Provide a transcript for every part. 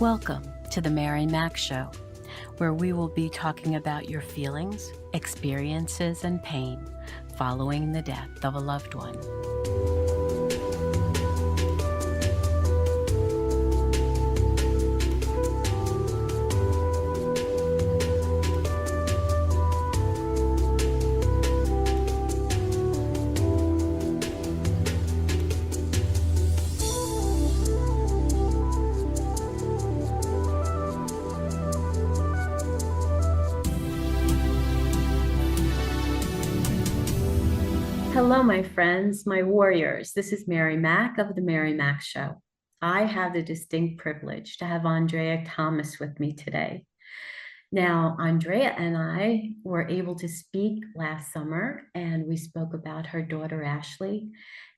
Welcome to the Mary Mac Show, where we will be talking about your feelings, experiences, and pain following the death of a loved one. Hello, my friends, my warriors. This is Mary Mac of the Mary Mac Show. I have the distinct privilege to have Andrea Thomas with me today. Now, Andrea and I were able to speak last summer, and we spoke about her daughter, Ashley,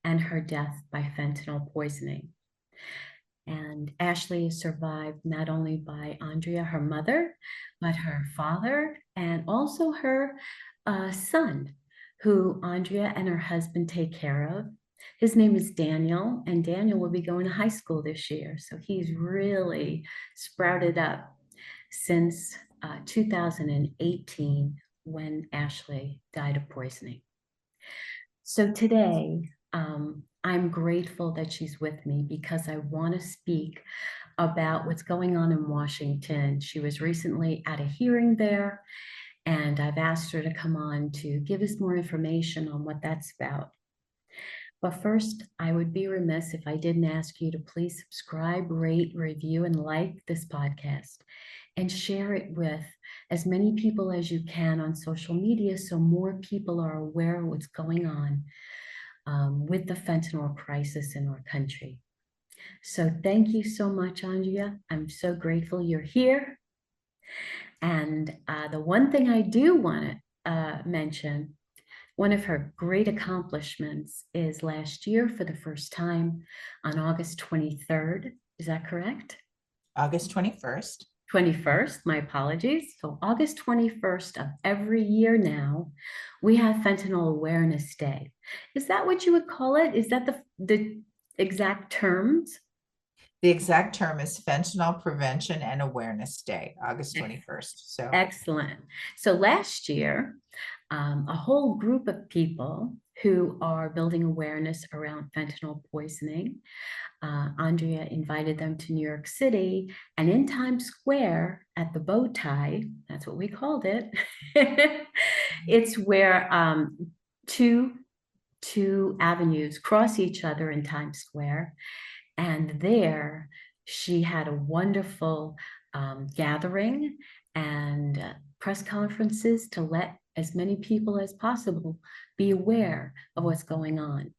and her death by fentanyl poisoning. And Ashley is survived not only by Andrea, her mother, but her father, and also her son, who Andrea and her husband take care of. His name is Daniel, and Daniel will be going to high school this year. So he's really sprouted up since 2018 when Ashley died of poisoning. So today, I'm grateful that she's with me because I want to speak about what's going on in Washington. She was recently at a hearing there, and I've asked her to come on to give us more information on what that's about. But first, I would be remiss if I didn't ask you to please subscribe, rate, review, and like this podcast, and share it with as many people as you can on social media so more people are aware of what's going on with the fentanyl crisis in our country. So thank you so much, Andrea. I'm so grateful you're here. And the one thing I do want to mention, one of her great accomplishments is last year for the first time on August 23rd. Is that correct? August 21st. 21st, my apologies. So August 21st of every year now, we have Fentanyl Awareness Day. Is that what you would call it? Is that the exact terms? The exact term is Fentanyl Prevention and Awareness Day, August 21st. So excellent. So last year, a whole group of people who are building awareness around fentanyl poisoning, Andrea invited them to New York City, and in Times Square at the bow tie, that's what we called it. It's where two avenues cross each other in Times Square. And there she had a wonderful gathering and press conferences to let as many people as possible be aware of what's going on.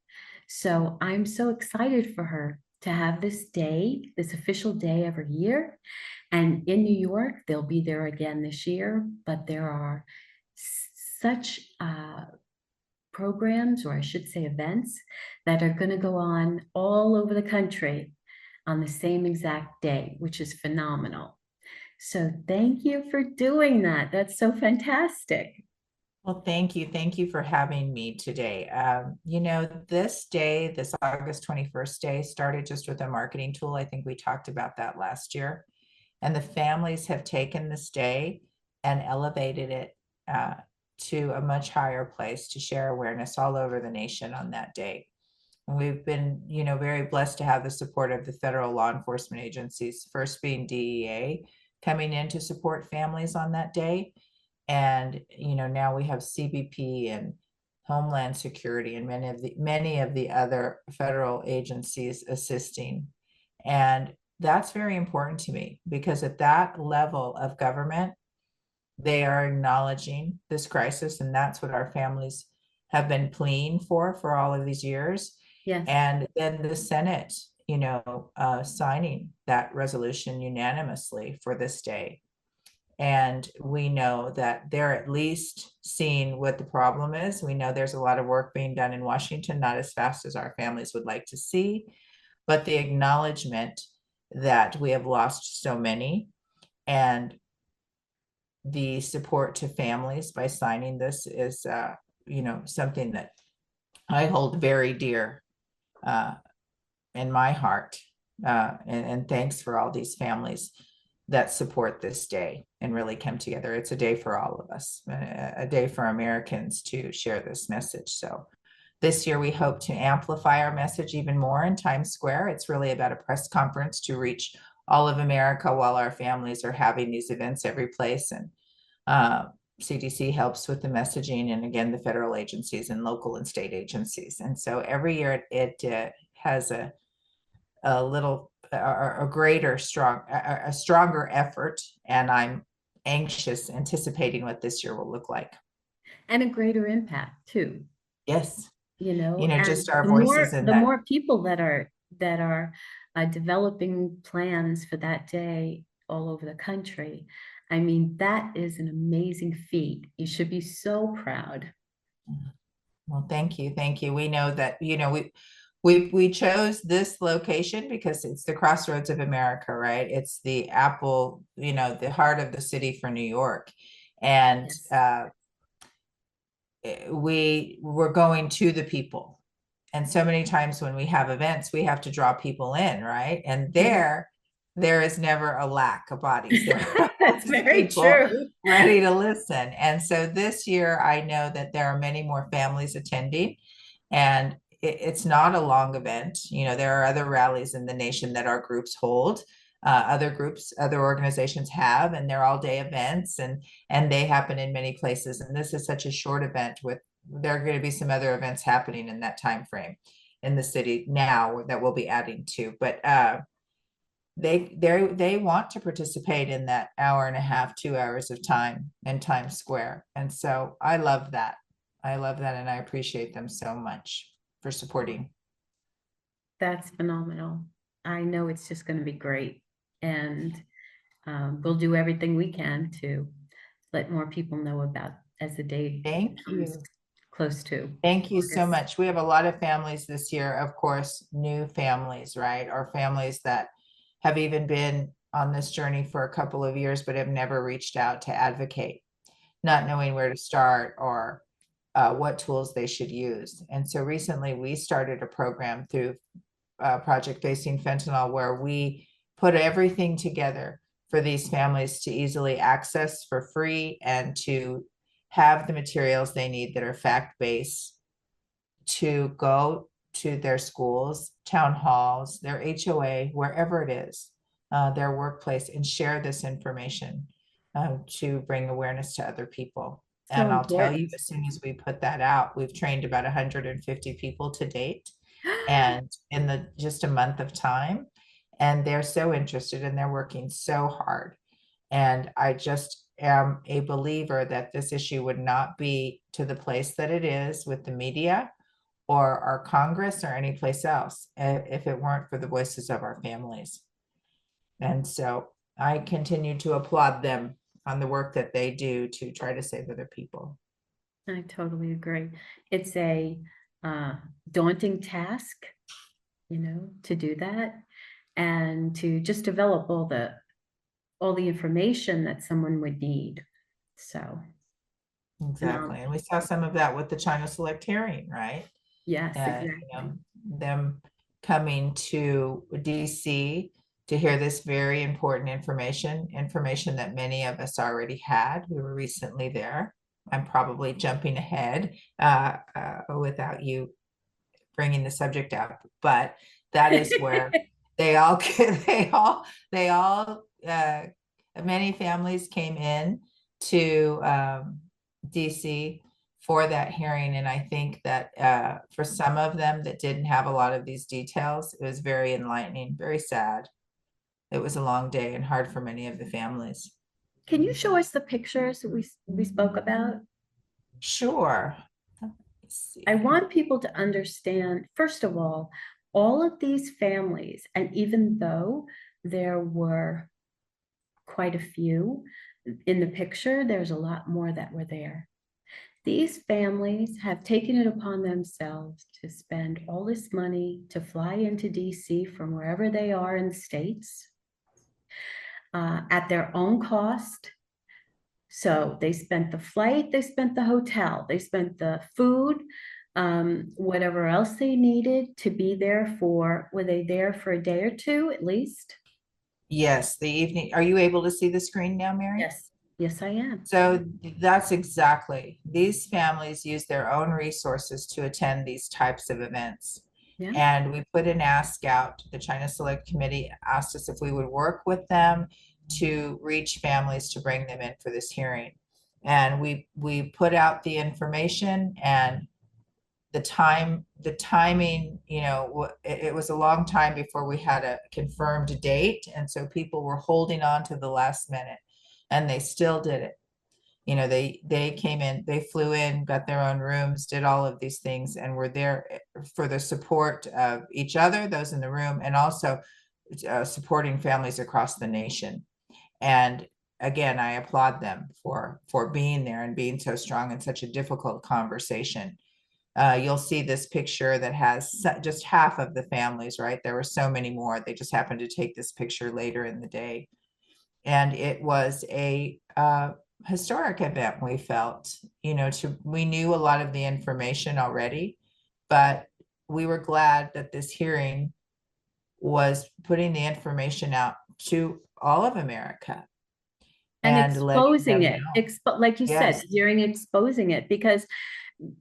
So I'm so excited for her to have this day, this official day every year. And in New York, they'll be there again this year, but there are such programs, or I should say events, that are going to go on all over the country on the same exact day, which is phenomenal. So thank you for doing that. That's so fantastic. well, thank you. Thank you for having me today. This day, this August 21st day, started just with a marketing tool. I think we talked about that last year. And the families have taken this day and elevated it to a much higher place to share awareness all over the nation on that day. And we've been, very blessed to have the support of the federal law enforcement agencies, first being DEA, coming in to support families on that day. And, now we have CBP and Homeland Security and many of the other federal agencies assisting. And that's very important to me because at that level of government, They are acknowledging this crisis, and that's what our families have been pleading for all of these years. Yes. And then the Senate, signing that resolution unanimously for this day. And we know that they're at least seeing what the problem is. We know there's a lot of work being done in Washington, not as fast as our families would like to see, but the acknowledgement that we have lost so many, and the support to families by signing this is, something that I hold very dear in my heart. And thanks for all these families that support this day and really come together. It's a day for all of us, a day for Americans to share this message. So this year, we hope to amplify our message even more in Times Square. It's really about a press conference to reach all of America while our families are having these events every place. And CDC helps with the messaging, and again, the federal agencies and local and state agencies. And so every year it has a stronger effort, and I'm anxious, anticipating what this year will look like. And a greater impact too, Yes, and just our the voices more in the that. more people that are developing plans for that day all over the country. I mean, that is an amazing feat. You should be so proud. Well, thank you, thank you. We know that, we chose this location because it's the crossroads of America, right? It's the apple, the heart of the city for New York. And Yes. we were going to the people. And so many times when we have events, we have to draw people in, right? And there is never a lack of bodies. There are That's always very people true. ready to listen. And so this year, I know that there are many more families attending, and it's not a long event. There are other rallies in the nation that our groups hold. Other groups, other organizations have, and they're all day events, and they happen in many places. And this is such a short event. There are going to be some other events happening in that time frame in the city now that we'll be adding to. But they want to participate in that hour and a half, 2 hours of time in Times Square. And so I love that. I love that, and I appreciate them so much for supporting. That's phenomenal. I know it's just going to be great. And we'll do everything we can to let more people know about as the day Thank comes you. close to Thank you so August. much. We have a lot of families this year, of course, new families, right? Or families that have even been on this journey for a couple of years, but have never reached out to advocate, not knowing where to start or what tools they should use. And so recently we started a program through Project Facing Fentanyl, where we put everything together for these families to easily access for free and to have the materials they need that are fact-based, to go to their schools, town halls, their HOA, wherever it is, their workplace, and share this information to bring awareness to other people. So And I'll tell you, important. as soon as we put that out, we've trained about 150 people to date, and in just a month of time. And they're so interested, and they're working so hard. And I just am a believer that this issue would not be to the place that it is with the media or our Congress or any place else if it weren't for the voices of our families. And so I continue to applaud them on the work that they do to try to save other people. I totally agree. It's a daunting task, to do that and to just develop all the information that someone would need. So, Exactly. And we saw some of that with the China Select hearing, right? yes, You exactly. know, them coming to DC to hear this very important information that many of us already had. We were recently there. I'm probably jumping ahead without you bringing the subject up, but that is where they all, they all, many families came in to DC for that hearing. And I think that for some of them that didn't have a lot of these details, it was very enlightening, very sad. It was a long day and hard for many of the families. Can you show us the pictures we spoke about? Sure. Let me I see. want people to understand, first of all of these families, and even though there were quite a few in the picture, there's a lot more that were there. These families have taken it upon themselves to spend all this money to fly into DC from wherever they are in the States at their own cost. So they spent the flight, they spent the hotel, they spent the food, whatever else they needed to be there for. Were they there for a day or two at least? Yes, the evening. Are you able to see the screen now, Mary? Yes, yes, I am. So that's exactly. These families use their own resources to attend these types of events. Yeah. And we put an ask out. The China Select Committee asked us if we would work with them to reach families to bring them in for this hearing. And we put out the information, and the timing, it was a long time before we had a confirmed date. And so people were holding on to the last minute, and they still did it. They came in, they flew in, got their own rooms, did all of these things, and were there for the support of each other, those in the room, and also supporting families across the nation. And again, I applaud them for being there and being so strong in such a difficult conversation. You'll see this picture that has just half of the families, right? There were so many more. They just happened to take this picture later in the day. And it was a historic event, we felt. We knew a lot of the information already, but we were glad that this hearing was putting the information out to all of America And and letting exposing them it, know. like you said, Yes, during exposing it, because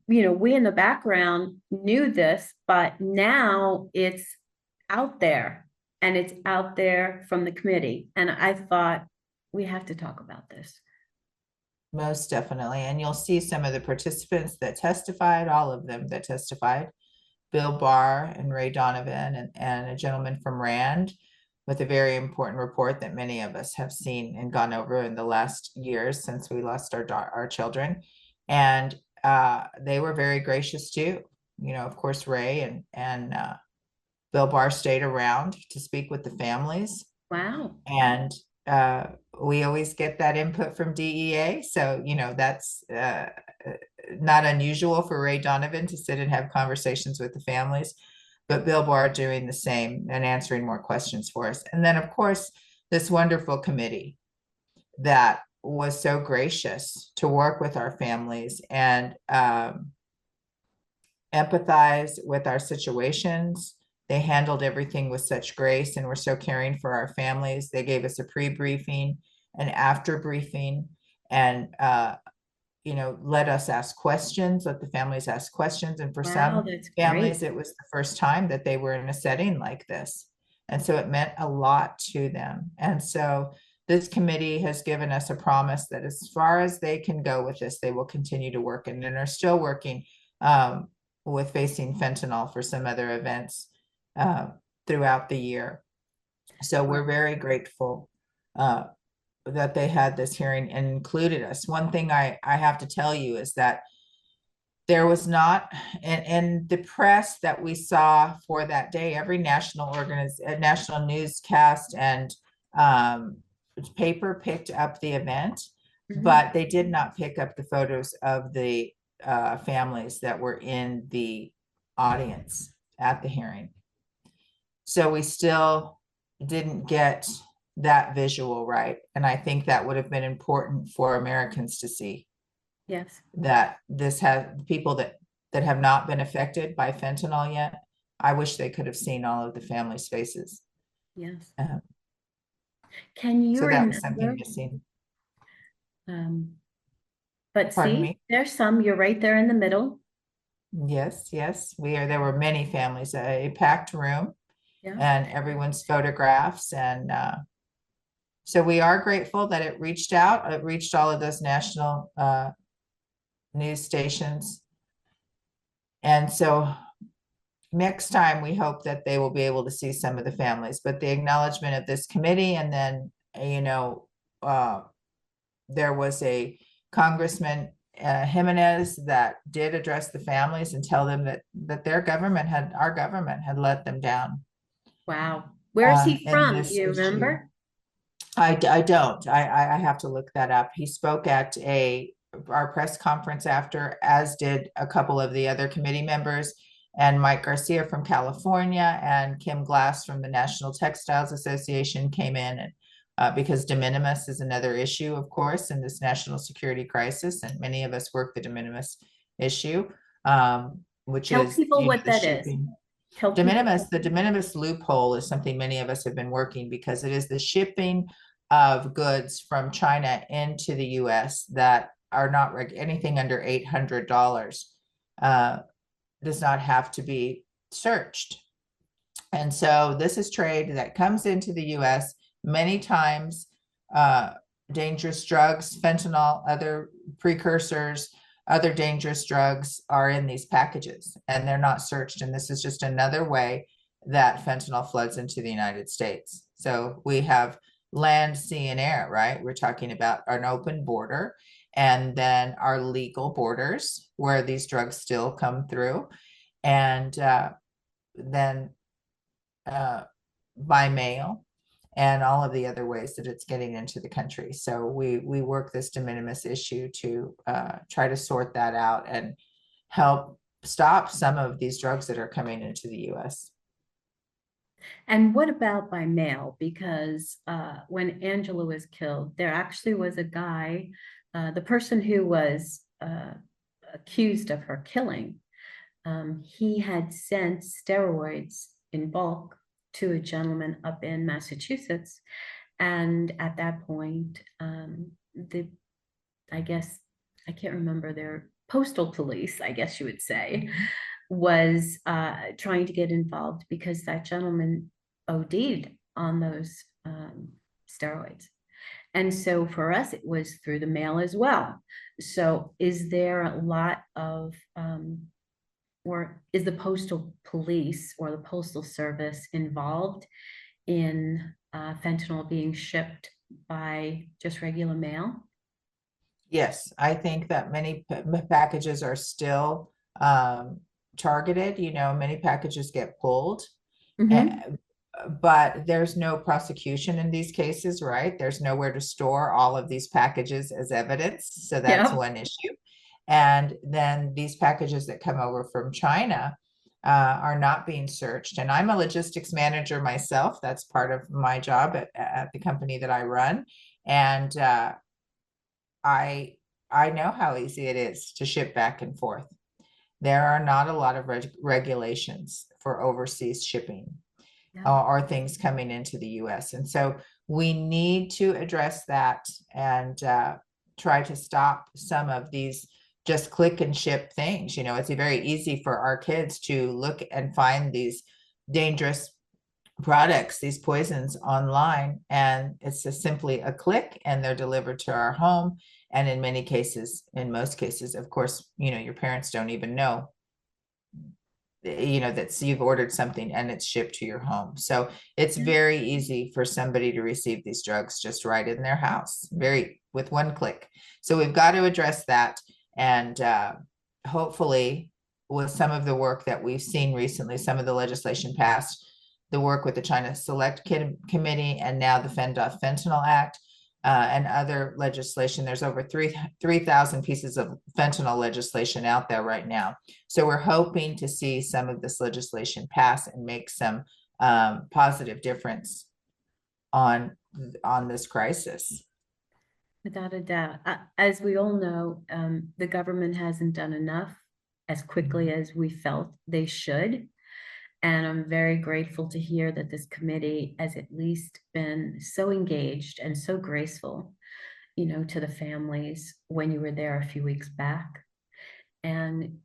we in the background knew this, but now it's out there, and it's out there from the committee. And I thought we have to talk about this. most definitely. And you'll see some of the participants that testified, all of them that testified. Bill Barr and Ray Donovan and a gentleman from Rand with a very important report that many of us have seen and gone over in the last years since we lost our children. And they were very gracious too. Of course, Ray and Bill Barr stayed around to speak with the families. Wow. And we always get that input from DEA. So, that's not unusual for Ray Donovan to sit and have conversations with the families, but Bill Barr doing the same and answering more questions for us. And then, of course, this wonderful committee that was so gracious to work with our families and empathize with our situations. They handled everything with such grace and were so caring for our families. They gave us a pre-briefing, an after briefing, and let us ask questions, let the families ask questions. And for Wow, some that's families, great. it was the first time that they were in a setting like this. And so it meant a lot to them. And so this committee has given us a promise that as far as they can go with this, they will continue to work and are still working with Facing Fentanyl for some other events throughout the year. So we're very grateful that they had this hearing and included us. One thing I have to tell you is that there was not, and the press that we saw for that day, every national national newscast and paper picked up the event, but they did not pick up the photos of the families that were in the audience at the hearing. So we still didn't get that visual right. And I think that would have been important for Americans to see Yes. that this has people that have not been affected by fentanyl yet. I wish they could have seen all of the families' faces. Yes. Um, Can you so that was something remember? missing. But Pardon see, me. there's some, you're right there in the middle. Yes, yes, there were many families, a packed room Yeah. and everyone's photographs. And so we are grateful that it reached out. It reached all of those national news stations. And so next time we hope that they will be able to see some of the families, but the acknowledgement of this committee and then, there was a Congressman Jimenez that did address the families and tell them that our government had let them down Wow. Where is he in from? this Do you issue. remember? I don't. I have to look that up. He spoke at our press conference after, as did a couple of the other committee members, and Mike Garcia from California and Kim Glass from the National Textiles Association came in, and because de minimis is another issue, of course, in this national security crisis, and many of us work the de minimis issue, which Tell is, people what the that is. shipping. Tell De people. minimis, the de minimis loophole is something many of us have been working, because it is the shipping of goods from China into the US that are not anything under $800 does not have to be searched. And so this is trade that comes into the US many times. Dangerous drugs, fentanyl, other precursors, other dangerous drugs are in these packages, and they're not searched. And this is just another way that fentanyl floods into the United States. So we have land, sea, and air, right? We're talking about an open border, and then our legal borders where these drugs still come through, and then by mail, and all of the other ways that it's getting into the country. So we work this de minimis issue to try to sort that out and help stop some of these drugs that are coming into the US. And what about by mail? Because when Angela was killed, there actually was a guy, the person who was accused of her killing, he had sent steroids in bulk to a gentleman up in Massachusetts. And at that point, I guess, I can't remember, their postal police, I guess you would say, was trying to get involved because that gentleman OD'd on those steroids. And so for us, it was through the mail as well. So is there a lot of, or is the postal police or the postal service involved in fentanyl being shipped by just regular mail? Yes, I think that many packages are still targeted. Many packages get pulled, Mm-hmm. but there's no prosecution in these cases, right? There's nowhere to store all of these packages as evidence. So that's Yep. one issue. And then these packages that come over from China are not being searched. And I'm a logistics manager myself. That's part of my job at the company that I run. And I know how easy it is to ship back and forth. There are not a lot of regulations for overseas shipping Yep. or things coming into the US. And so we need to address that and try to stop some of these just click and ship things. It's very easy for our kids to look and find these dangerous products, these poisons online, and it's just simply a click and they're delivered to our home. And in most cases, of course, your parents don't even know that you've ordered something and it's shipped to your home. So it's very easy for somebody to receive these drugs just right in their house, with one click. So we've got to address that. And hopefully with some of the work that we've seen recently, some of the legislation passed, the work with the China Select Committee, and now the Fentanyl Act, and other legislation. There's over 3,000 pieces of fentanyl legislation out there right now. So we're hoping to see some of this legislation pass and make some positive difference on this crisis. Without a doubt. As we all know, the government hasn't done enough as quickly as we felt they should. And I'm very grateful to hear that this committee has at least been so engaged and so graceful, to the families when you were there a few weeks back. And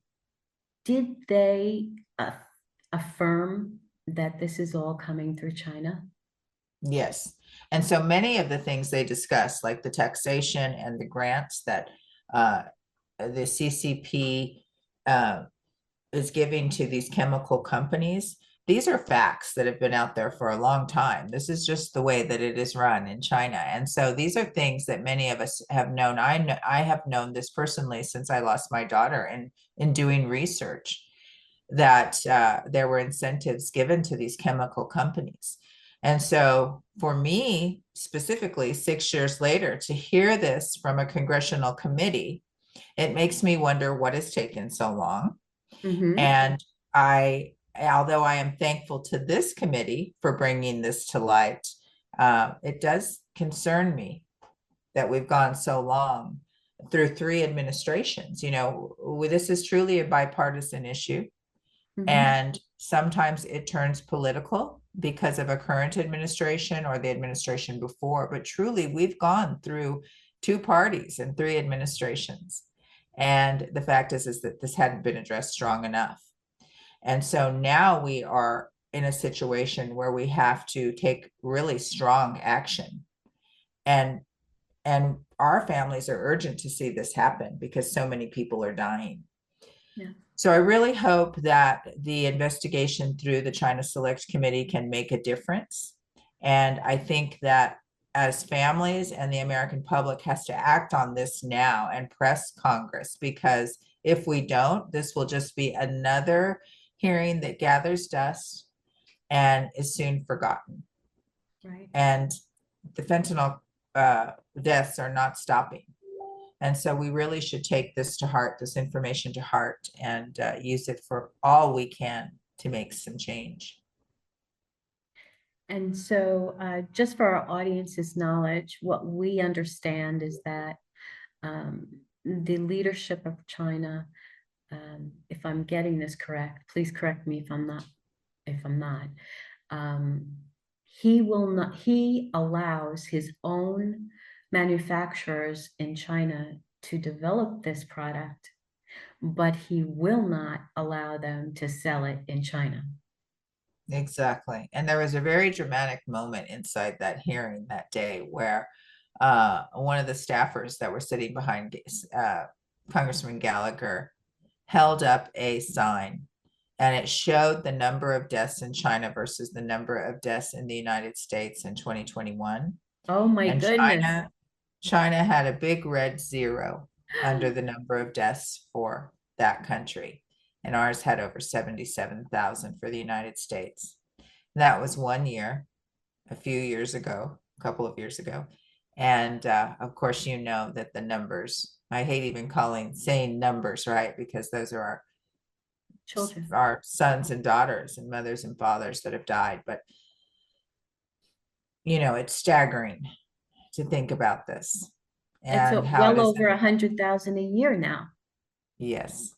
did they affirm that this is all coming through China? Yes. And so many of the things they discuss, like the taxation and the grants that the CCP is giving to these chemical companies, these are facts that have been out there for a long time. This is just the way that it is run in China. And so these are things that many of us have known. I have known this personally since I lost my daughter, and in doing research that there were incentives given to these chemical companies. And so for me, specifically 6 years later, to hear this from a congressional committee, it makes me wonder what has taken so long. Mm-hmm. And although I am thankful to this committee for bringing this to light, it does concern me that we've gone so long through 3 administrations. This is truly a bipartisan issue. Mm-hmm. And sometimes it turns political because of a current administration or the administration before. But truly, we've gone through 2 parties and 3 administrations. And the fact is that this hadn't been addressed strong enough. And so now we are in a situation where we have to take really strong action. And our families are urgent to see this happen because so many people are dying. Yeah. So I really hope that the investigation through the China Select Committee can make a difference. And I think that as families and the American public has to act on this now and press Congress, because if we don't, this will just be another hearing that gathers dust and is soon forgotten. Right. And the fentanyl deaths are not stopping. And so we really should take this to heart, this information to heart, and use it for all we can to make some change. And so just for our audience's knowledge, what we understand is that the leadership of China, if I'm getting this correct, please correct me if I'm not, he allows his own manufacturers in China to develop this product, but he will not allow them to sell it in China. Exactly. And there was a very dramatic moment inside that hearing that day where one of the staffers that were sitting behind Congressman Gallagher held up a sign, and it showed the number of deaths in China versus the number of deaths in the United States in 2021. Oh my And goodness. China had a big red 0 under the number of deaths for that country. And ours had over 77,000 for the United States. That was 1 year, a few years ago, a couple of years ago. And of course, you know that the numbers, I hate even saying numbers, right? Because those are Children. our sons and daughters and mothers and fathers that have died. But, it's staggering to think about this It's and how it well is. over 100,000 a year now. Yes.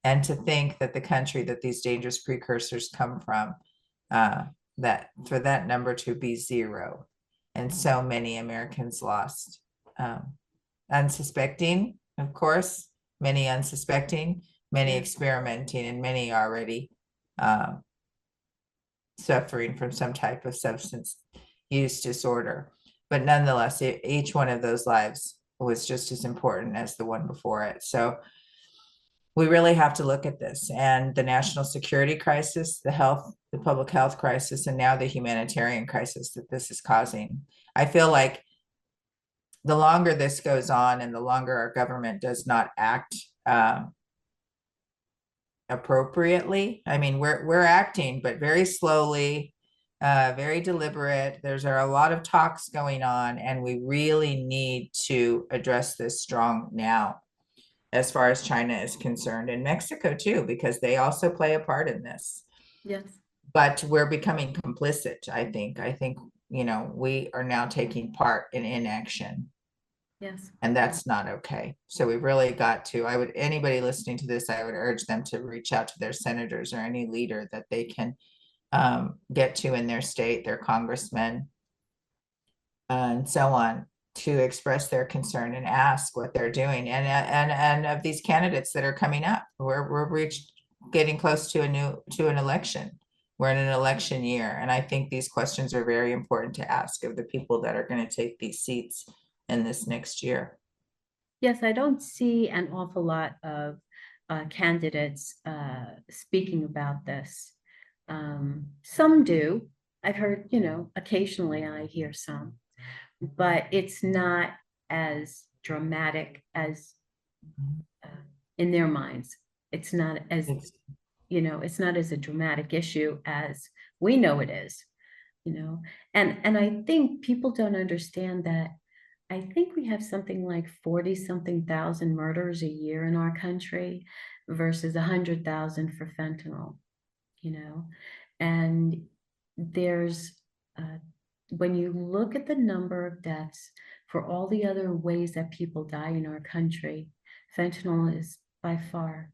And to think that the country that these dangerous precursors come from, that for that number to be 0 and so many Americans lost, unsuspecting, of course, many unsuspecting, many experimenting, and many already suffering from some type of substance use disorder. But nonetheless, each one of those lives was just as important as the one before it. So we really have to look at this, and the national security crisis, the public health crisis, and now the humanitarian crisis that this is causing. I feel like the longer this goes on and the longer our government does not act appropriately, I mean, we're acting, but very slowly, very deliberate. There's a lot of talks going on, and we really need to address this strong now, as far as China is concerned, and Mexico too, because they also play a part in this. Yes. But we're becoming complicit, I think. We are now taking part in inaction. Yes. And that's not okay. So we really got to, anybody listening to this, I would urge them to reach out to their senators or any leader that they can get to in their state, their congressmen, and so on, to express their concern and ask what they're doing. And of these candidates that are coming up, we're getting close to an election. We're in an election year, and I think these questions are very important to ask of the people that are going to take these seats in this next year. Yes, I don't see an awful lot of candidates speaking about this. Some do. I've heard, occasionally I hear some, but it's not as dramatic as uh, in their minds. It's not as, It's, it's not as a dramatic issue as we know it is, you know. And I think people don't understand that. I think we have something like 40 something thousand murders a year in our country versus 100,000 for fentanyl, you know. And there's when you look at the number of deaths for all the other ways that people die in our country, fentanyl is by far,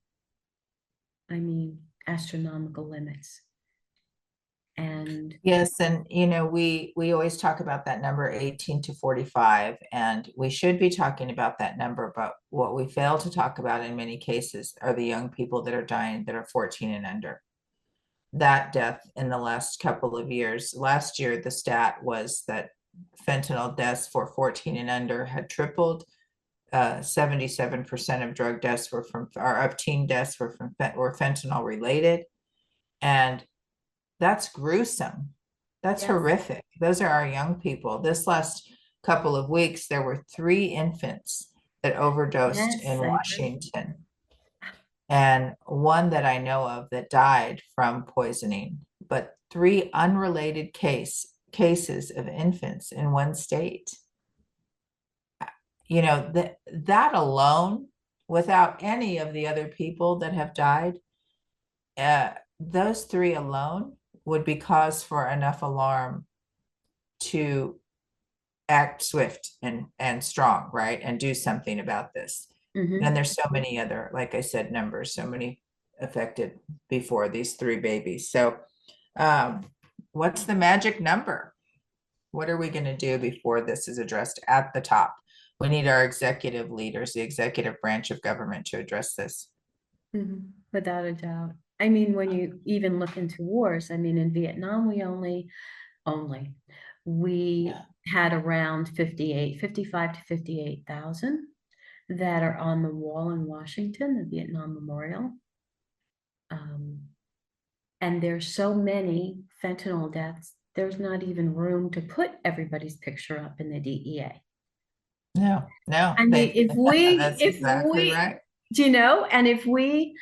I mean, astronomical limits. And yes, and we always talk about that number 18 to 45, and we should be talking about that number, but what we fail to talk about in many cases are the young people that are dying that are 14 and under. That death in the last couple of years. Last year, the stat was that fentanyl deaths for 14 and under had tripled. 77% of drug deaths were of teen deaths were fentanyl related. And that's gruesome. That's yes, horrific. Those are our young people. This last couple of weeks, there were 3 infants that overdosed yes, in I heard. Washington, and one that I know of that died from poisoning, but 3 unrelated cases of infants in one state. That alone, without any of the other people that have died, uh, those 3 alone would be cause for enough alarm to act swift and strong, right? And do something about this. And Mhm. there's so many other, like I said, numbers, so many affected before these 3 babies. So um, what's the magic number? What are we going to do before this is addressed at the top? We need our executive leaders, the executive branch of government, to address this. Mhm. Without a doubt. I mean, when you even look into wars, I mean, in Vietnam, only, we Yeah. had around 55 to 58,000 that are on the wall in Washington, the Vietnam Memorial. Um, and there's so many fentanyl deaths, there's not even room to put everybody's picture up in the DEA. No, no, I mean, they, that's exactly right. and if we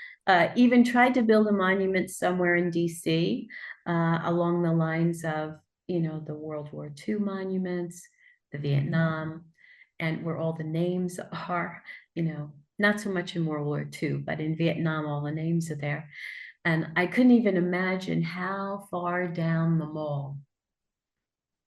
even tried to build a monument somewhere in DC along the lines of, the World War II monuments, the Vietnam, and where all the names are, not so much in World War II, but in Vietnam, all the names are there. And I couldn't even imagine how far down the mall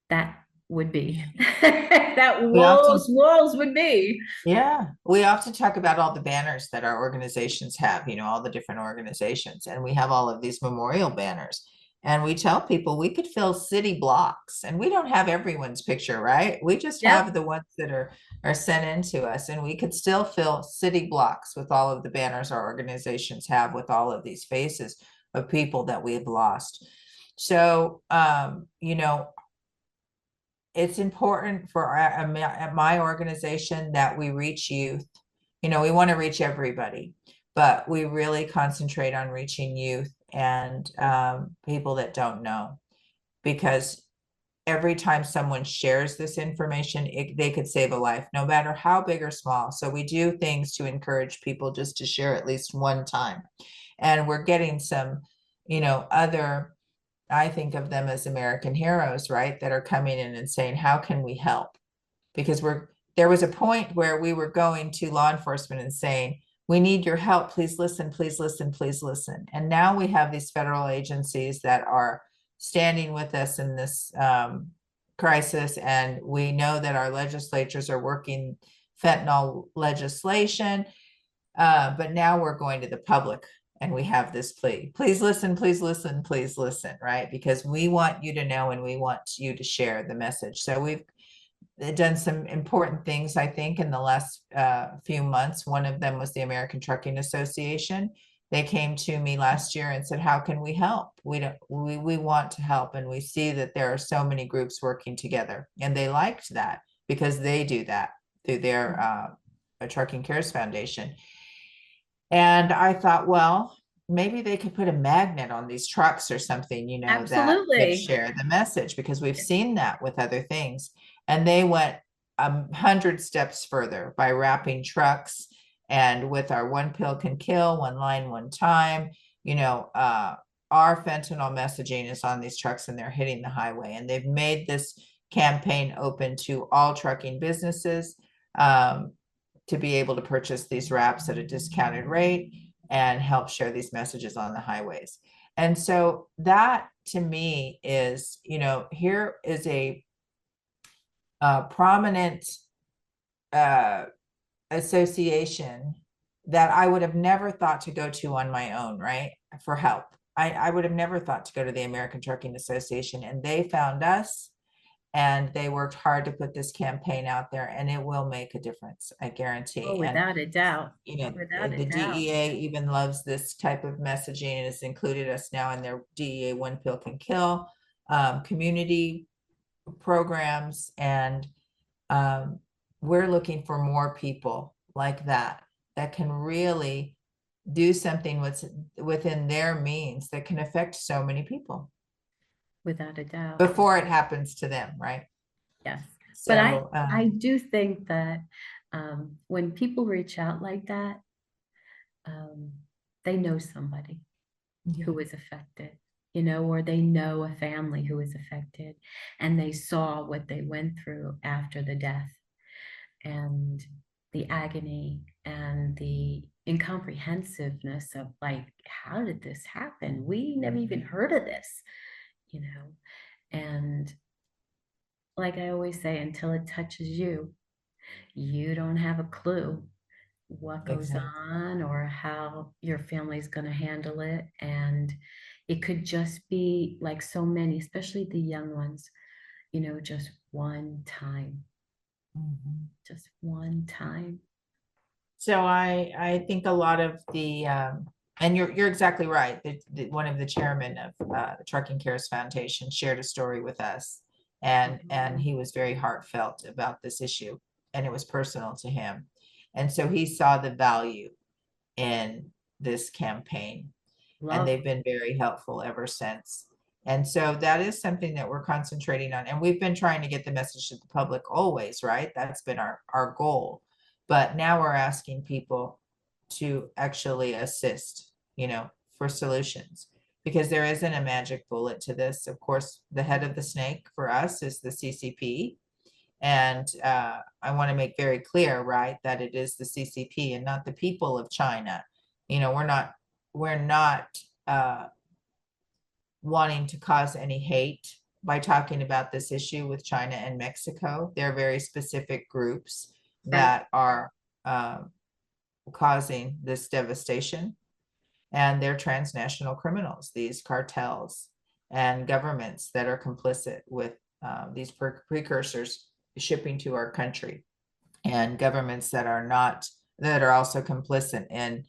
that would be. That We often walls would be. Yeah, we often talk about all the banners that our organizations have, all the different organizations, and we have all of these memorial banners. And we tell people we could fill city blocks, and we don't have everyone's picture, right? We just have Yep. the ones that are sent in to us, and we could still fill city blocks with all of the banners our organizations have with all of these faces of people that we've lost. So, it's important for my organization that we reach youth. We want to reach everybody, but we really concentrate on reaching youth and people that don't know, because every time someone shares this information, they could save a life, no matter how big or small. So we do things to encourage people just to share at least one time. And we're getting some, other, I think of them as American heroes, right? That are coming in and saying, how can we help? Because there was a point where we were going to law enforcement and saying, we need your help. Please listen, please listen, please listen. And now we have these federal agencies that are standing with us in this crisis. And we know that our legislatures are working fentanyl legislation. But now we're going to the public and we have this plea. Please listen, please listen, please listen, right? Because we want you to know and we want you to share the message. So we've done some important things, I think, in the last few months. One of them was the American Trucking Association. They came to me last year and said, how can we help? We want to help. And we see that there are so many groups working together. And they liked that because they do that through their Trucking Cares Foundation. And I thought, well, maybe they could put a magnet on these trucks or something, that Absolutely. share the message, because we've seen that with other things. And they went 100 steps further by wrapping trucks, and with our one pill can kill, one line, one time, our fentanyl messaging is on these trucks and they're hitting the highway. And they've made this campaign open to all trucking businesses, to be able to purchase these wraps at a discounted rate and help share these messages on the highways. And so that to me is, here is a prominent association that I would have never thought to go to on my own, right? For help. I would have never thought to go to the American Trucking Association, and they found us and they worked hard to put this campaign out there, and it will make a difference, I Oh, guarantee. And without a doubt. Without a the doubt. DEA even loves this type of messaging and has included us now in their DEA One Pill Can Kill community programs. And we're looking for more people like that can really do something within their means that can affect so many people Without a doubt. before it happens to them, right? Yes. But So I do think that when people reach out like that, um, they know somebody yeah, who is affected, or they know a family who is affected, and they saw what they went through after the death, and the agony and the incomprehensiveness of, like, how did this happen? We never even heard of this, you know? And like I always say, until it touches you, you don't have a clue what goes exactly. on or how your family's going to handle it. And it could just be like so many, especially the young ones, just one time, Mhm. just one time. So I think a lot of the and you're exactly right. One of the chairmen of the Trucking Cares Foundation shared a story with us, and he was very heartfelt about this issue, and it was personal to him, and so he saw the value in this campaign, and Love. they've been very helpful ever since. And so that is something that we're concentrating on. And we've been trying to get the message to the public always, right? That's been our goal. But now we're asking people to actually assist, for solutions, because there isn't a magic bullet to this. Of course, the head of the snake for us is the CCP. And I want to make very clear, right, that it is the CCP and not the people of China. We're not uh, wanting to cause any hate by talking about this issue with China and Mexico. They're very specific groups That. that are causing this devastation, and they're transnational criminals, these cartels and governments that are complicit with these precursors shipping to our country, and governments that are also complicit in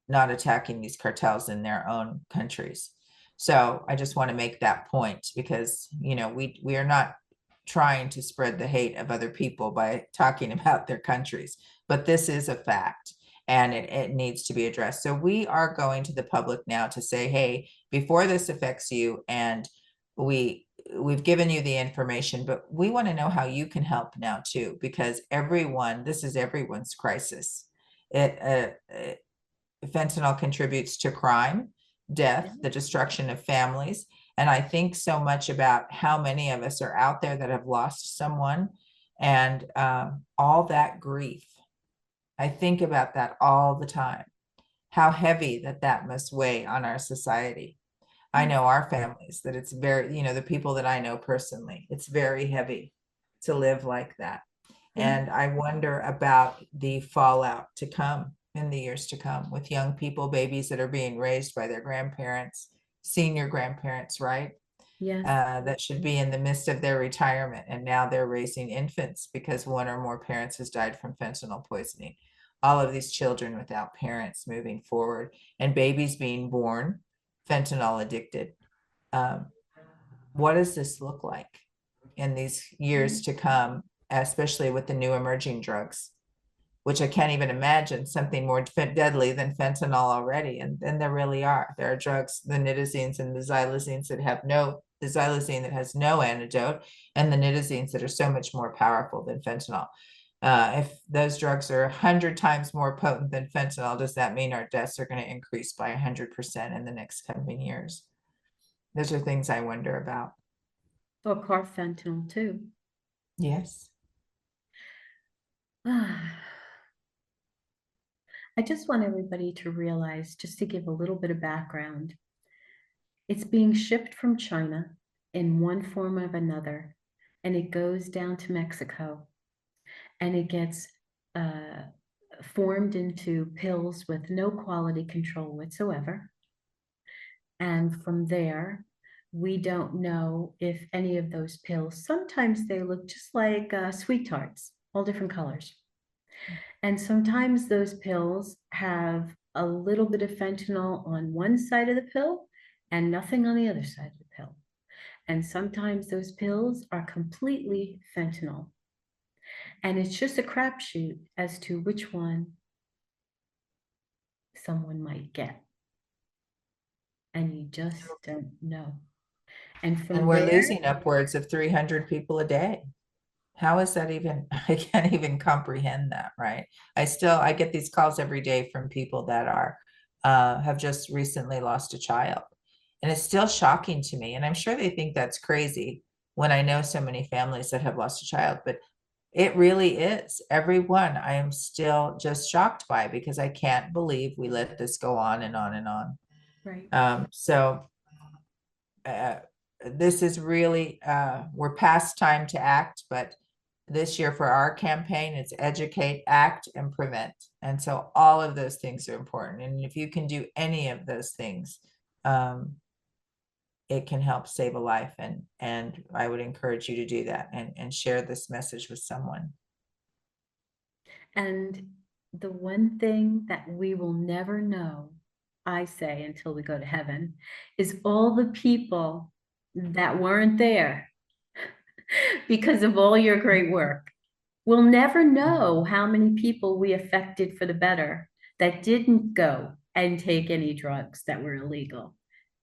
not attacking these cartels in their own countries. So I just want to make that point, because we are not trying to spread the hate of other people by talking about their countries, but this is a fact, and it needs to be addressed. So we are going to the public now to say, hey, before this affects you, and we've given you the information, but we want to know how you can help now too, because this is everyone's crisis. Fentanyl contributes to crime, death, the destruction of families. And I think so much about how many of us are out there that have lost someone, and all that grief. I think about that all the time, how heavy that must weigh on our society. I know our families, that it's very, the people that I know personally, it's very heavy to live like that. Yeah. And I wonder about the fallout to come in the years to come, with young people, babies that are being raised by their grandparents, senior grandparents, right? Yes. That should be in the midst of their retirement. And now they're raising infants because one or more parents has died from fentanyl poisoning. All of these children without parents moving forward, and babies being born fentanyl addicted. Um, what does this look like in these years to come, especially with the new emerging drugs? which I can't even imagine something more deadly than fentanyl already. And there really are. There are drugs, the nitazines and the xylazines that have the xylazine that has no antidote, and the nitazines that are so much more powerful than fentanyl. If those drugs are 100 times more potent than fentanyl, does that mean our deaths are going to increase by 100% in the next coming years? Those are things I wonder about. Or carfentanil too. Yes. I just want everybody to realize, just to give a little bit of background, it's being shipped from China in one form or another, and it goes down to Mexico, and it gets uh, formed into pills with no quality control whatsoever. And from there, we don't know if any of those pills, sometimes they look just like sweet tarts, all different colors. And sometimes those pills have a little bit of fentanyl on one side of the pill and nothing on the other side of the pill. And sometimes those pills are completely fentanyl. And it's just a crapshoot as to which one someone might get. And you just don't know. And And from we're there, losing upwards of 300 people a day. How is that even? I can't even comprehend that, right? I get these calls every day from people that are have just recently lost a child. And it's still shocking to me. And I'm sure they think that's crazy when I know so many families that have lost a child, but it really is. Every one I am still just shocked by, because I can't believe we let this go on and on and on. right. So uh, this is really, we're past time to act, but this year for our campaign, it's educate, act, and prevent. And so all of those things are important. And if you can do any of those things, it can help save a life. And I would encourage you to do that and share this message with someone. And the one thing that we will never know, I say until we go to heaven, is all the people that weren't there because of all your great work. We'll never know how many people we affected for the better that didn't go and take any drugs that were illegal,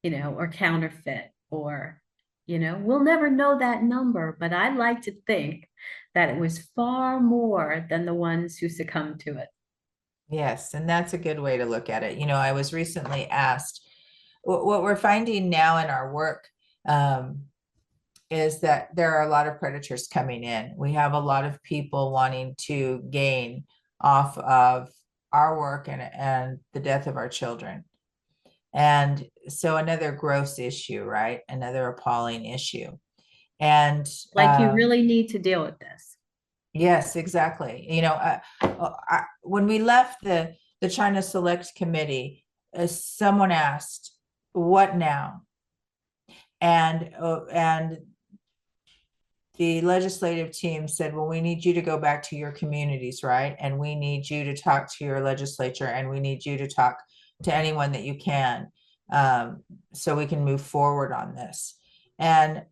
or counterfeit, or, we'll never know that number. But I like to think that it was far more than the ones who succumbed to it. Yes, and that's a good way to look at it. I was recently asked, what we're finding now in our work is that there are a lot of predators coming in. We have a lot of people wanting to gain off of our work and the death of our children. And so another gross issue, right? Another appalling issue. And Like, you really need to deal with this. yes, exactly. When we left the China Select Committee, someone asked, "What now?" And the legislative team said, "Well, we need you to go back to your communities, right? And we need you to talk to your legislature, and we need you to talk to anyone that you can, so we can move forward on this." And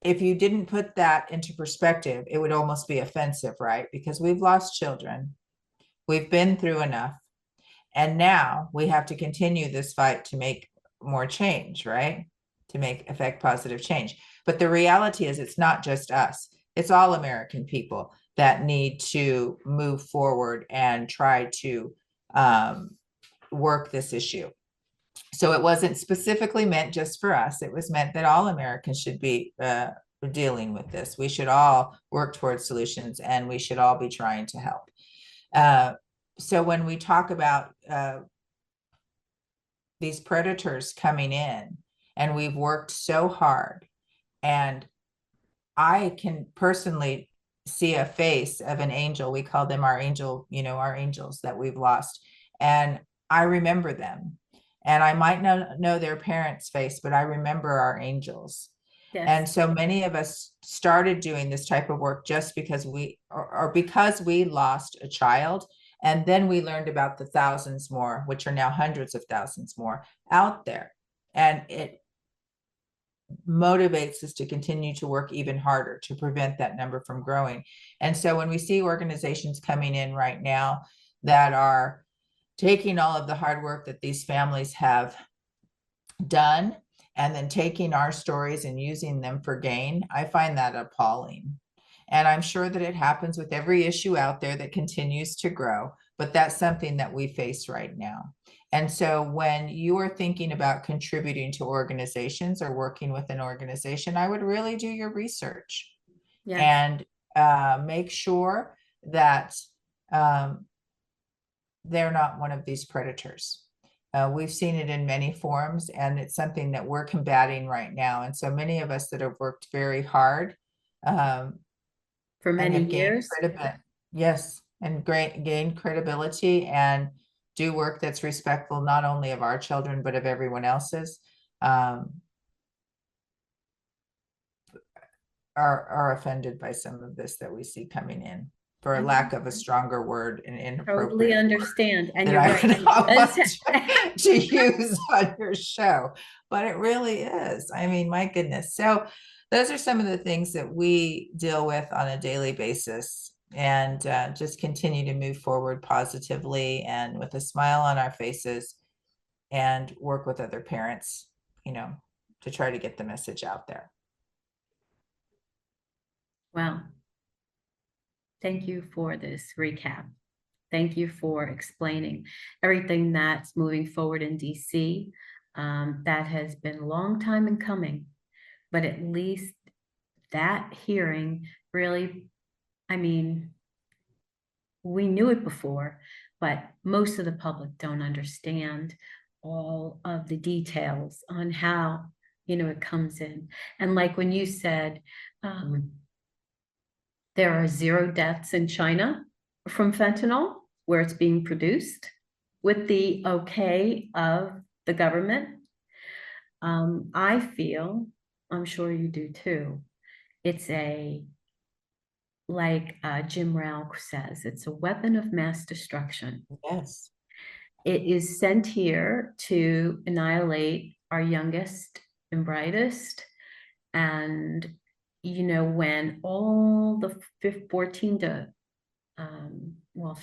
if you didn't put that into perspective, it would almost be offensive, right? Because we've lost children, we've been through enough, and now we have to continue this fight to make more change, right? To affect positive change. But the reality is, it's not just us, it's all American people that need to move forward and try to work this issue. So it wasn't specifically meant just for us. It was meant that all Americans should be dealing with this. We should all work towards solutions, and we should all be trying to help. So when we talk about these predators coming in, and we've worked so hard, and I can personally see a face of an angel. We call them our angel, our angels that we've lost. And I remember them. And I might not know their parents' face, but I remember our angels. Yes. And so many of us started doing this type of work just because because we lost a child. And then we learned about the thousands more, which are now hundreds of thousands more out there. And motivates us to continue to work even harder to prevent that number from growing. And so when we see organizations coming in right now that are taking all of the hard work that these families have done and then taking our stories and using them for gain, I find that appalling. And I'm sure that it happens with every issue out there that continues to grow, but that's something that we face right now. And so when you are thinking about contributing to organizations or working with an organization, I would really do your research Yes. and make sure that they're not one of these predators. We've seen it in many forms, and it's something that we're combating right now. And so many of us that have worked very hard For and many have gained years. credibility, yes, and gained credibility and do work that's respectful not only of our children but of everyone else's, are offended by some of this that we see coming in, for a lack of a stronger word, and Totally inappropriate understand. And that you're I right. would And not it does want to use on your show, but it really is. I mean, my goodness. So those are some of the things that we deal with on a daily basis, and just continue to move forward positively and with a smile on our faces, and work with other parents, to try to get the message out there. Well, thank you for this recap. Thank you for explaining everything that's moving forward in DC. That has been a long time in coming, but at least that hearing really, I mean, we knew it before, but most of the public don't understand all of the details on how, it comes in. And like when you said, there are 0 deaths in China from fentanyl, where it's being produced with the okay of the government. I feel, I'm sure you do too, it's like Jim Rauch says, it's a weapon of mass destruction. Yes. It is sent here to annihilate our youngest and brightest. And, when all the 14 to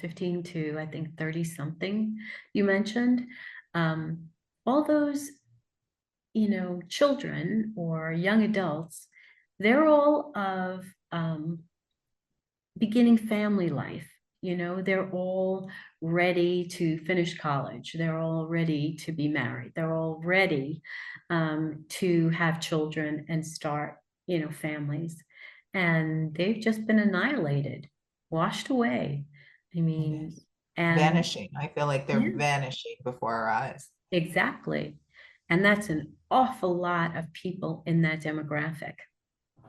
15 to, I think, 30 something you mentioned, all those, children or young adults, they're all of beginning family life. They're all ready to finish college. They're all ready to be married. They're all ready to have children and start, families. And they've just been annihilated, washed away. I mean, Yes. and Vanishing. I feel like they're yeah, vanishing before our eyes. exactly. And that's an awful lot of people in that demographic.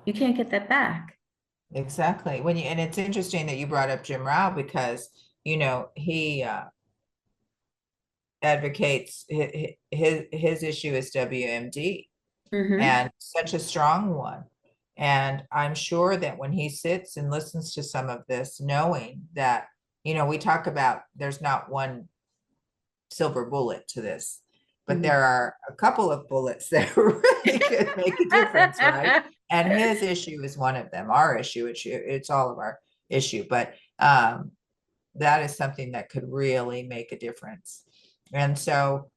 You can't get that back. Exactly. And it's interesting that you brought up Jim Rao, because, he advocates his issue is WMD, Mm-hmm. and such a strong one. And I'm sure that when he sits and listens to some of this, knowing that, we talk about there's not one silver bullet to this, but Mm-hmm. there are a couple of bullets that really could make a difference, right? And his issue is one of them. Our issue, it's all of our issue, but that is something that could really make a difference. And so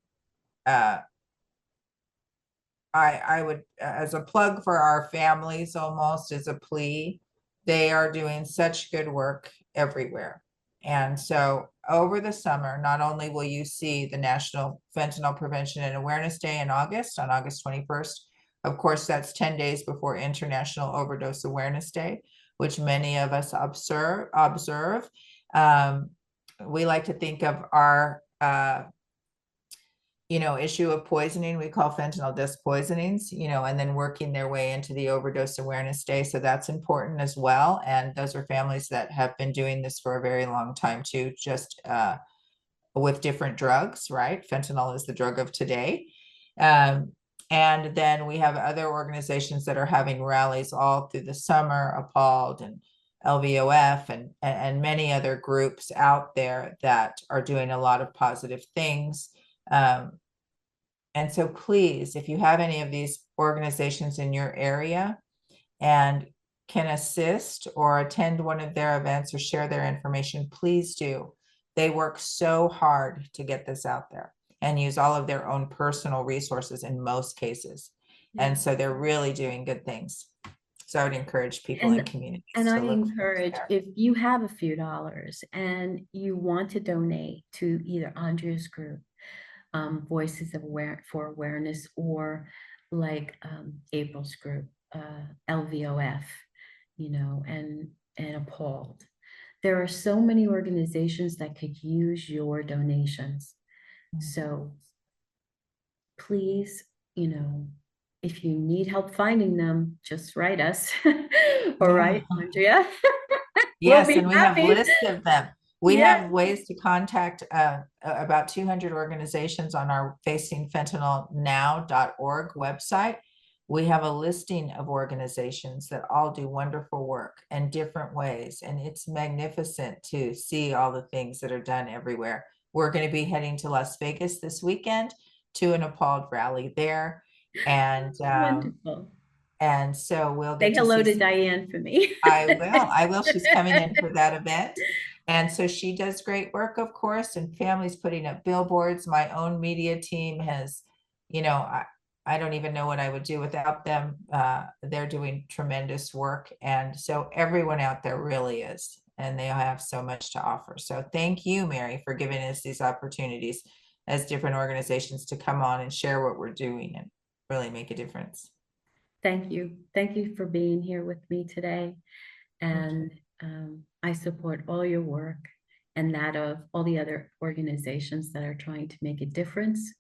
I would, as a plug for our families, almost as a plea, they are doing such good work everywhere. And so over the summer, not only will you see the National Fentanyl Prevention and Awareness Day in August, on August 21st, of course, that's 10 days before International Overdose Awareness Day, which many of us observe. We like to think of our issue of poisoning, we call fentanyl disc poisonings, and then working their way into the overdose awareness day. So that's important as well. And those are families that have been doing this for a very long time too, just with different drugs, right? Fentanyl is the drug of today. And then we have other organizations that are having rallies all through the summer, Appalled and LVOF and many other groups out there that are doing a lot of positive things. And so please, if you have any of these organizations in your area and can assist or attend one of their events or share their information, please do. They work so hard to get this out there and use all of their own personal resources in most cases. Yeah. And so they're really doing good things. So I would encourage people in And communities I to look for those encourage, there. if you have a few dollars and you want to donate to either Andrea's group, Voices of Awareness, or like April's group, LVOF, and Appalled. There are so many organizations that could use your donations. So please, if you need help finding them, just write us. All Yeah. right, Andrea. We'll Yes, be and we have happy. lists of them. We Yeah. have ways to contact about 200 organizations on our facingfentanylnow.org website. We have a listing of organizations that all do wonderful work in different ways, and it's magnificent to see all the things that are done everywhere. We're going to be heading to Las Vegas this weekend to an Appalled rally there, and Wonderful. so we'll Say get to hello see to some. Diane for me. I will. I will. She's coming in for that event. And so she does great work, of course, and families putting up billboards. My own media team has, I don't even know what I would do without them. They're doing tremendous work. And so everyone out there really is, and they have so much to offer. So thank you, Mary, for giving us these opportunities as different organizations to come on and share what we're doing and really make a difference. Thank you. Thank you for being here with me today. And I support all your work and that of all the other organizations that are trying to make a difference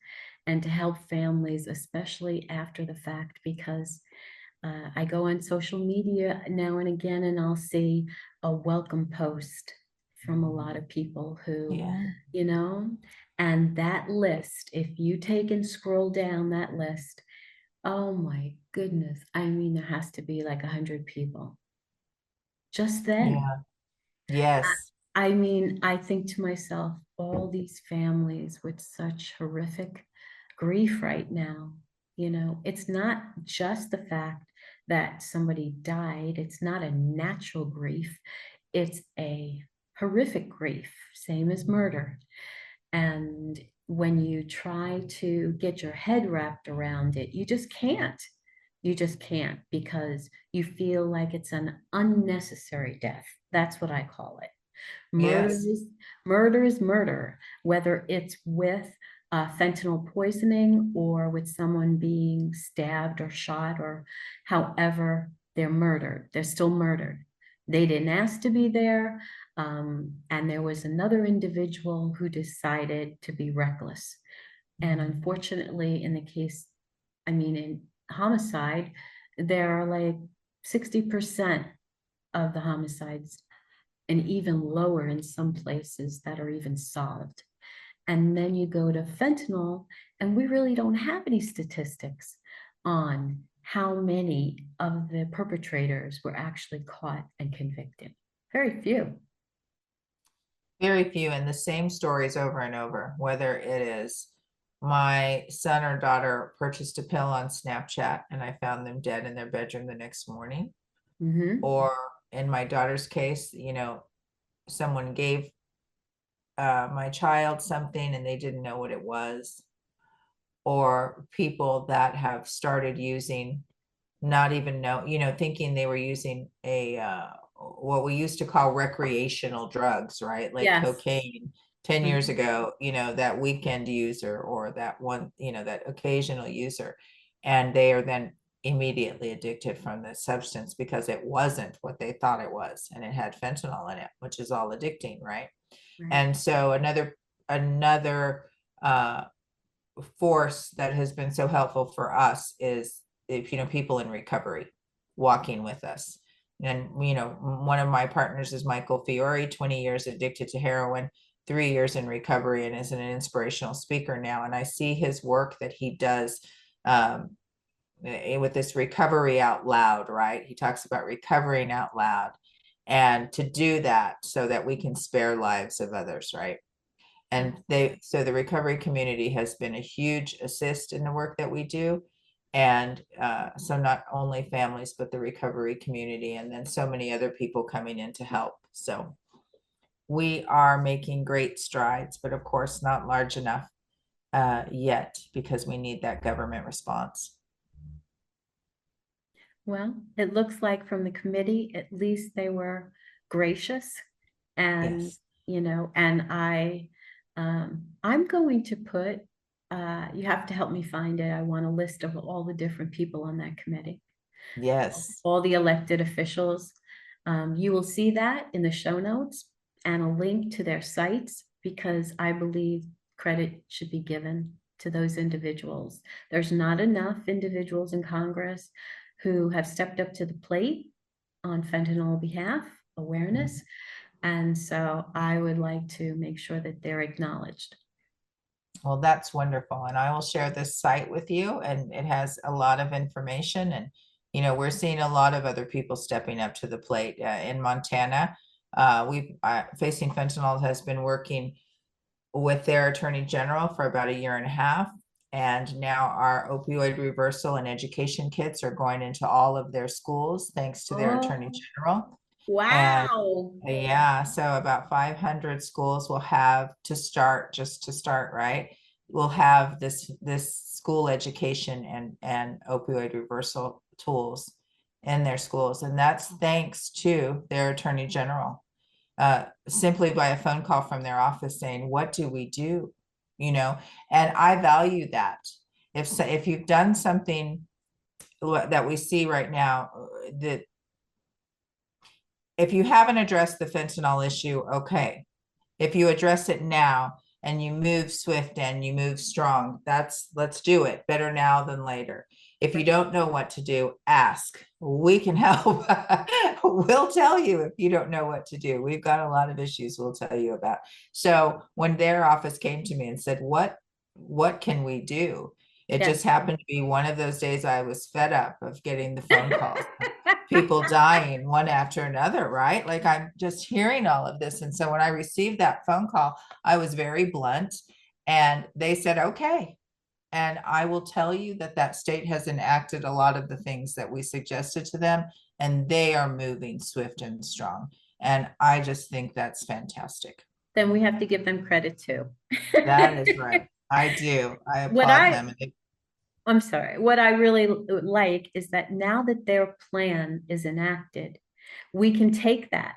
and to help families, especially after the fact, because I go on social media now and again and I'll see a welcome post from a lot of people who, Yeah. And that list, if you take and scroll down that list, oh my goodness. I mean, there has to be like 100 people just then. Yeah. Yes. I mean, I think to myself, all these families with such horrific grief right now, it's not just the fact that somebody died, it's not a natural grief, it's a horrific grief, same as murder. And when you try to get your head wrapped around it, you just can't. You just can't because you feel like it's an unnecessary death. That's what I call it. Murder Yes. is murder is murder, whether it's with fentanyl poisoning or with someone being stabbed or shot or however they're murdered. They're still murdered. They didn't ask to be there. And there was another individual who decided to be reckless. And unfortunately, in the case, in homicide, there are like 60% of the homicides and even lower in some places that are even solved. And then you go to fentanyl, and we really don't have any statistics on how many of the perpetrators were actually caught and convicted. Very few. Very few, and the same stories over and over, whether it is my son or daughter purchased a pill on Snapchat and I found them dead in their bedroom the next morning. Mm-hmm. Or in my daughter's case, someone gave my child something and they didn't know what it was. Or people that have started using, not even know, thinking they were using what we used to call recreational drugs, right? Like Yes. cocaine 10 years Mhm. ago, that weekend user or that one, that occasional user. And they are then immediately addicted from the substance because it wasn't what they thought it was. And it had fentanyl in it, which is all addicting, right? Right. And so another force that has been so helpful for us is if people in recovery walking with us. And one of my partners is Michael Fiore, 20 years addicted to heroin, 3 years in recovery, and is an inspirational speaker now. And I see his work that he does with this recovery out loud, right? He talks about recovering out loud, and to do that so that we can spare lives of others, right? And so the recovery community has been a huge assist in the work that we do. And so not only families, but the recovery community, and then so many other people coming in to help. So we are making great strides, but of course not large enough yet, because we need that government response. Well, it looks like from the committee, at least they were gracious and, Yes. and I'm going to put, you have to help me find it. I want a list of all the different people on that committee, Yes. all the elected officials. You will see that in the show notes and a link to their sites, because I believe credit should be given to those individuals. There's not enough individuals in Congress who have stepped up to the plate on fentanyl behalf, awareness. And so I would like to make sure that they're acknowledged. Well, that's wonderful. And I will share this site with you, and it has a lot of information. And, we're seeing a lot of other people stepping up to the plate in Montana. Facing Fentanyl has been working with their attorney general for about a year and a half. And now our opioid reversal and education kits are going into all of their schools, thanks to their attorney Oh, general. And wow. yeah, so about 500 schools will have to start, just to start, right? Will have this school education and opioid reversal tools in their schools. And that's thanks to their attorney general. Simply by a phone call from their office saying, what do we do? And I value that. If you've done something that we see right now, that if you haven't addressed the fentanyl issue, okay. If you address it now and you move swift and you move strong, let's do it. Better now than later. If you don't know what to do, ask. We can help. We'll tell you if you don't know what to do. We've got a lot of issues we'll tell you about. So when their office came to me and said, what can we do? It Yeah. just happened to be one of those days I was fed up of getting the phone calls. People dying one after another, right? Like, I'm just hearing all of this. And so when I received that phone call, I was very blunt, and they said, okay. And I will tell you that that state has enacted a lot of the things that we suggested to them, and they are moving swift and strong. And I just think that's fantastic. Then we have to give them credit too. That is right. I do. I What applaud them. I'm sorry, what I really like is that now that their plan is enacted, we can take that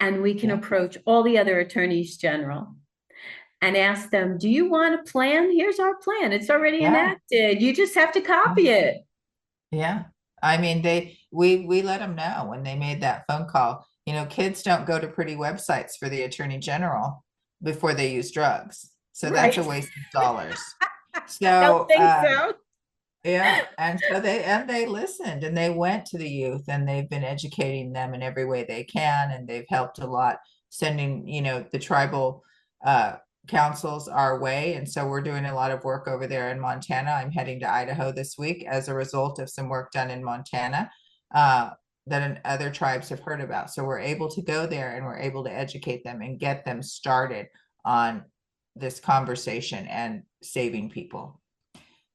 and we can Yeah. approach all the other attorneys general and ask them, do you want a plan? Here's our plan. It's already Yeah. enacted. You just have to copy it. Yeah. I mean, we let them know when they made that phone call. Kids don't go to pretty websites for the attorney general before they use drugs. So that's a Right. waste of dollars. Don't So think so. yeah, and so they listened, and they went to the youth, and they've been educating them in every way they can, and they've helped a lot, sending, the tribal councils our way. And so we're doing a lot of work over there in Montana. I'm heading to Idaho this week as a result of some work done in Montana that other tribes have heard about. So we're able to go there, and we're able to educate them and get them started on this conversation and saving people.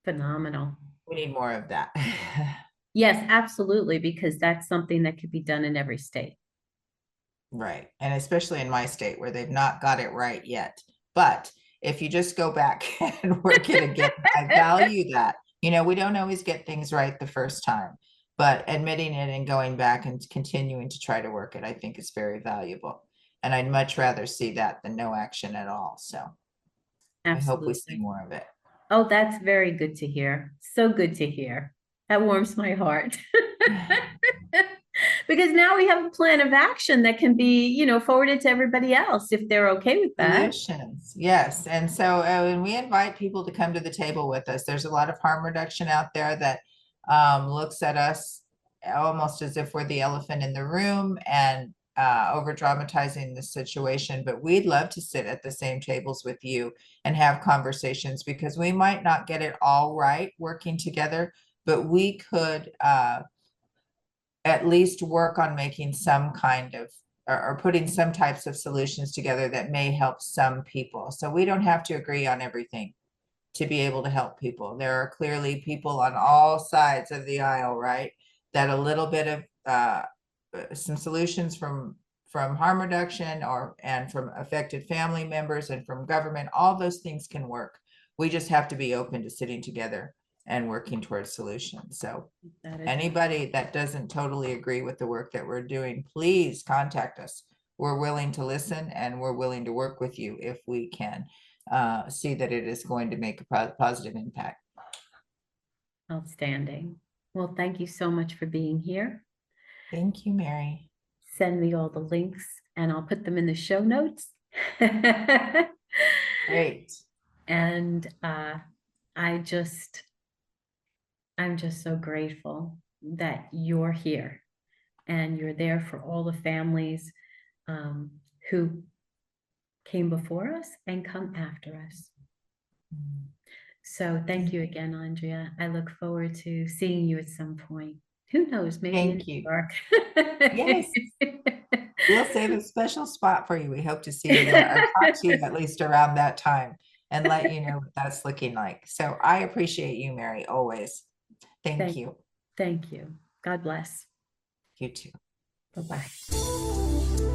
Phenomenal. We need more of that. Yes, absolutely, because that's something that could be done in every state. Right. And especially in my state where they've not got it right yet. But if you just go back and work it again, I value that. We don't always get things right the first time, but admitting it and going back and continuing to try to work it, I think is very valuable. And I'd much rather see that than no action at all. So I hope we see Absolutely. more of it. Oh, that's very good to hear. So good to hear. That warms my heart. Because now we have a plan of action that can be, forwarded to everybody else if they're okay with that. Solutions, yes. And so when we invite people to come to the table with us, there's a lot of harm reduction out there that looks at us almost as if we're the elephant in the room and over dramatizing the situation. But we'd love to sit at the same tables with you and have conversations, because we might not get it all right working together, but we could at least work on making some kind of, or putting some types of solutions together that may help some people. So we don't have to agree on everything to be able to help people. There are clearly people on all sides of the aisle, right? That a little bit of some solutions from harm reduction and from affected family members and from government, all those things can work. We just have to be open to sitting together and working towards solutions. So anybody that doesn't totally agree with the work that we're doing, please contact us. We're willing to listen and we're willing to work with you if we can see that it is going to make a positive impact. Outstanding. Well, thank you so much for being here. Thank you, Mary. Send me all the links and I'll put them in the show notes. Great. And I'm just so grateful that you're here and you're there for all the families who came before us and come after us. So thank you again, Andrea. I look forward to seeing you at some point. Who knows, maybe in New York. Yes. We'll save a special spot for you. We hope to see you there or talk to you at least around that time and let you know what that's looking like. So I appreciate you, Mary, always. Thank you. Thank you. God bless. You too. Bye-bye.